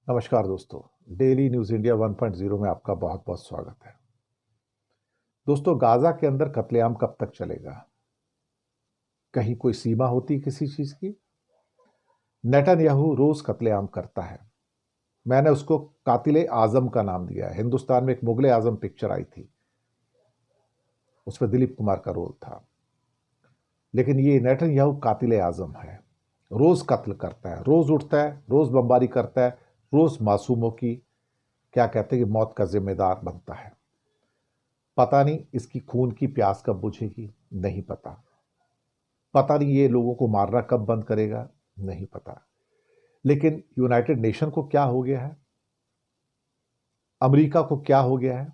नमस्कार दोस्तों, daily news India 1.0 में आपका बहुत बहुत स्वागत है। दोस्तों, गाजा के अंदर कत्लेआम कब तक चलेगा? कहीं कोई सीमा होती किसी चीज की? नेतन्याहू रोज कत्लेआम करता है। मैंने उसको कातिले आजम का नाम दिया है। हिंदुस्तान में एक मुगले आजम पिक्चर आई थी, उसमें दिलीप कुमार का रोल था। लेकिन ये नेतन्याहू कातिले आजम है। रोज कत्ल करता है, रोज उठता है, रोज बमबारी करता है, रोज मासूमों की क्या कहते हैं कि मौत का जिम्मेदार बनता है। पता नहीं इसकी खून की प्यास कब बुझेगी, नहीं पता। पता नहीं ये लोगों को मारना कब बंद करेगा, नहीं पता। लेकिन यूनाइटेड नेशन को क्या हो गया है, अमेरिका को क्या हो गया है?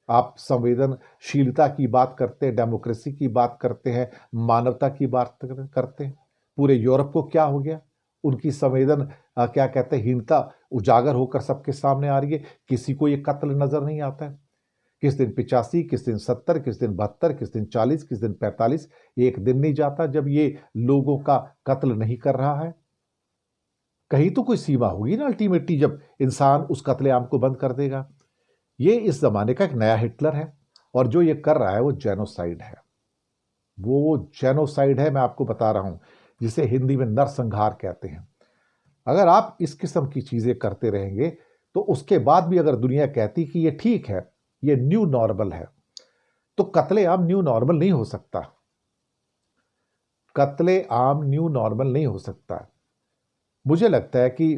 आप संवेदनशीलता की बात करते हैं, डेमोक्रेसी की बात करते हैं, मानवता की बात करते हैं। पूरे यूरोप को क्या हो गया? उनकी क्या कहते हैं, हीनता उजागर होकर सबके सामने आ रही है। किसी को ये कत्ल नजर नहीं आता है। किस दिन 85, किस दिन 70, किस दिन 72, किस दिन 40, किस दिन 45। एक दिन नहीं जाता जब ये लोगों का कत्ल नहीं कर रहा है। कहीं तो कोई सीमा होगी ना अल्टीमेटली, जब इंसान उस कत्लेआम को बंद कर देगा। ये इस जमाने का एक नया हिटलर है, और जो ये कर रहा है वो जेनोसाइड है। वो जेनोसाइड है, मैं आपको बता रहा हूं, जिसे हिंदी में नरसंहार कहते हैं। अगर आप इस किस्म की चीजें करते रहेंगे तो उसके बाद भी अगर दुनिया कहती कि ये ठीक है, ये न्यू नॉर्मल है, तो कत्लेआम न्यू नॉर्मल नहीं हो सकता। कत्लेआम न्यू नॉर्मल नहीं हो सकता। मुझे लगता है कि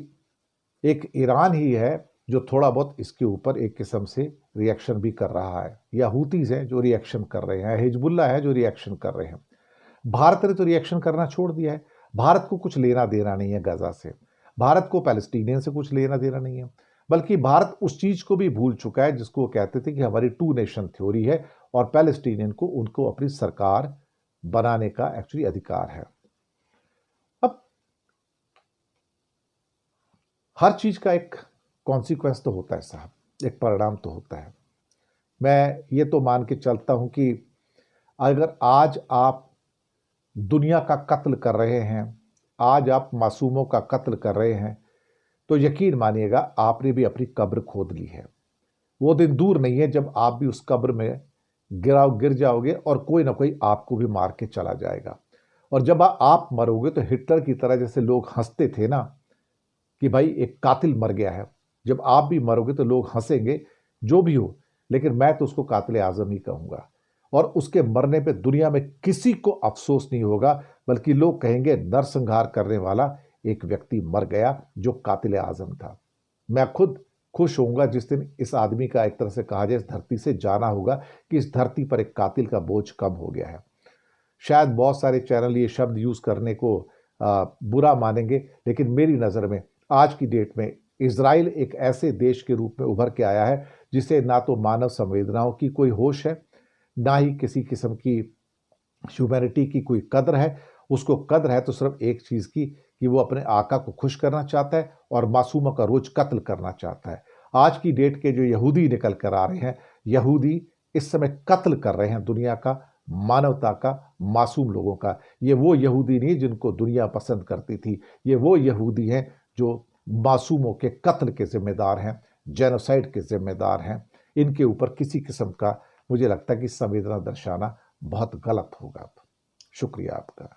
एक ईरान ही है जो थोड़ा बहुत इसके ऊपर एक किस्म से रिएक्शन भी कर रहा है, या हूतीज हैं जो रिएक्शन कर रहे हैं, हिजबुल्ला है जो रिएक्शन कर रहे हैं। भारत ने तो रिएक्शन करना छोड़ दिया है। भारत को कुछ लेना देना नहीं है गाजा से, भारत को पैलेस्टीनियन से कुछ लेना देना नहीं है। बल्कि भारत उस चीज को भी भूल चुका है जिसको वो कहते थे कि हमारी टू नेशन थ्योरी है, और पैलेस्टीनियन को उनको अपनी सरकार बनाने का एक्चुअली अधिकार है। अब हर चीज का एक कॉन्सिक्वेंस तो होता है साहब, एक परिणाम तो होता है। मैं ये तो मान के चलता हूं कि अगर आज आप दुनिया का कत्ल कर रहे हैं, आज आप मासूमों का कत्ल कर रहे हैं, तो यकीन मानिएगा आपने भी अपनी कब्र खोद ली है। वो दिन दूर नहीं है जब आप भी उस कब्र में गिर जाओगे, और कोई ना कोई आपको भी मार के चला जाएगा। और जब आप मरोगे तो हिटलर की तरह जैसे लोग हंसते थे ना कि भाई एक कातिल मर गया है, जब आप भी मरोगे तो लोग हंसेंगे, जो भी हो। लेकिन मैं तो उसको कातिल आजम ही कहूंगा, और उसके मरने पे दुनिया में किसी को अफसोस नहीं होगा, बल्कि लोग कहेंगे नरसंहार करने वाला एक व्यक्ति मर गया जो कातिल आजम था। मैं खुद खुश होऊंगा जिस दिन इस आदमी का एक तरह से कहा जाए इस धरती से जाना होगा, कि इस धरती पर एक कातिल का बोझ कम हो गया है। शायद बहुत सारे चैनल ये शब्द यूज करने को बुरा मानेंगे, लेकिन मेरी नज़र में आज की डेट में इजराइल एक ऐसे देश के रूप में उभर के आया है जिसे ना तो मानव संवेदनाओं की कोई होश है, ना ही किसी किस्म की ह्यूमैनिटी की कोई कद्र है। उसको कद्र है तो सिर्फ एक चीज की, कि वो अपने आका को खुश करना चाहता है और मासूमों का रोज कत्ल करना चाहता है। आज की डेट के जो यहूदी निकल कर आ रहे हैं, यहूदी इस समय कत्ल कर रहे हैं दुनिया का, मानवता का, मासूम लोगों का। ये वो यहूदी नहीं जिनको दुनिया पसंद करती थी, ये वो यहूदी हैं जो मासूमों के कत्ल के जिम्मेदार हैं, जेनोसाइड के जिम्मेदार हैं। इनके ऊपर किसी किस्म का मुझे लगता है कि संवेदना दर्शाना बहुत गलत होगा। शुक्रिया आपका।